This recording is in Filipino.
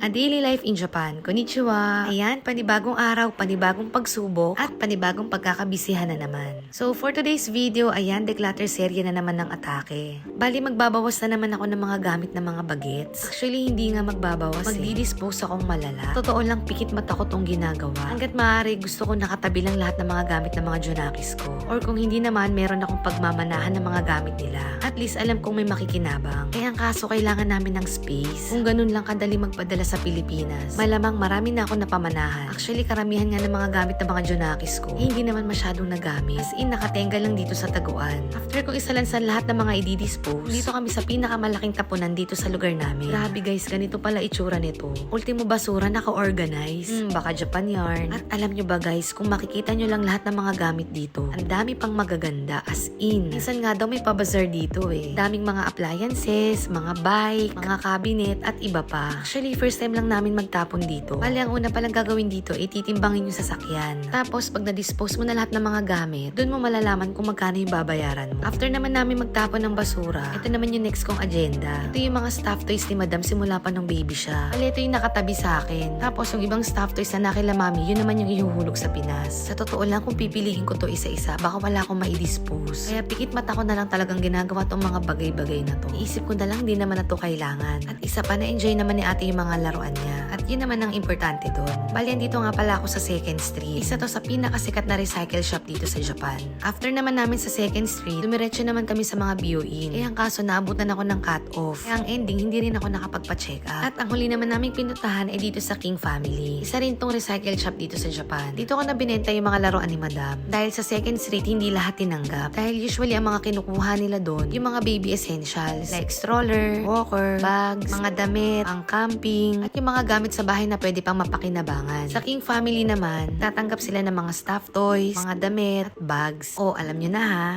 A Daily Life in Japan. Konnichiwa! Ayan, panibagong araw, panibagong pagsubok, at panibagong pagkakabisihan na naman. So, for today's video, ayan, declutter serye na naman ng atake. Bali, magbabawas na naman ako ng mga gamit na mga bagets. Actually, hindi nga magbabawas Magdi-dispose akong malala. Totoo lang, pikit mata ko tong ginagawa. Hanggat maaari, gusto ko nakatabi lang lahat ng mga gamit ng mga Junakis ko. Or kung hindi naman, meron akong pagmamanahan ng mga gamit nila. At least, alam kong may makikinabang. Kaya ang kaso, kailangan namin ng space. Kung ganun lang kadali magpadala sa Pilipinas, malamang marami na ako napamanahan. Actually, karamihan nga ng mga gamit ng mga Junakis ko, hindi naman masyadong nagamit. As in, nakatenga lang dito sa Taguan. After kong isalansan lahat ng mga i-dispose, dito kami sa pinakamalaking tapunan dito sa lugar namin. Grabe guys, ganito pala itsura nito. Ultimo basura, naka-organize. Baka Japan yarn. At alam nyo ba guys, kung makikita nyo lang lahat ng mga gamit dito, ang dami pang magaganda, as in. Minsan nga daw may pabazar dito eh. Daming mga appliances, mga bike, mga cabinet, at iba pa. Actually, first time lang namin magtapon dito. Bali, ang una palang gagawin dito ay titimbangin yung sasakyan. Tapos, pag na-dispose mo na lahat ng mga gamit, doon mo malalaman kung magkano yung babayaran mo. After naman namin magtapon ng basura, ito naman yung next kong agenda. Ito yung mga stuffed toys ni Madam simula pa nung baby siya. Bali, ito yung nakatabi sa akin. Tapos, yung ibang stuffed toys na nakila mami, yun naman yung ihuhulog sa Pinas. Sa totoo lang, kung pipiliin ko to isa-isa, baka wala akong mai-dispose. Kaya pikit mata ko na lang talagang ginagawa tong mga bagay-bagay na to. Iisip ko na lang, di naman na to kailangan. At isa pa, na-enjoy naman ni ate yung mga laruan niya. At yun naman ang importante doon. Bali, dito nga pala ako sa 2nd Street. Isa to sa pinakasikat na recycle shop dito sa Japan. After naman namin sa 2nd Street, dumiretso naman kami sa mga BOIN. Eh, ang kaso, naabutan ako ng cut-off. Kaya ang ending, hindi rin ako nakapagpa-check up. At ang huli naman naming pinuntahan ay dito sa King Family. Isa rin tong recycle shop dito sa Japan. Dito ko na binenta yung mga laruan ni Madam. Dahil sa 2nd Street, hindi lahat tinanggap. Dahil usually, ang mga kinukuha nila doon, yung mga baby essentials, like stroller, walker, bags, mga damit, ang camping, at yung mga gamit sa bahay na pwede pang mapakinabangan. Sa King Family naman, tatanggap sila ng mga stuffed toys, mga damit, at bags. O, alam nyo na ha.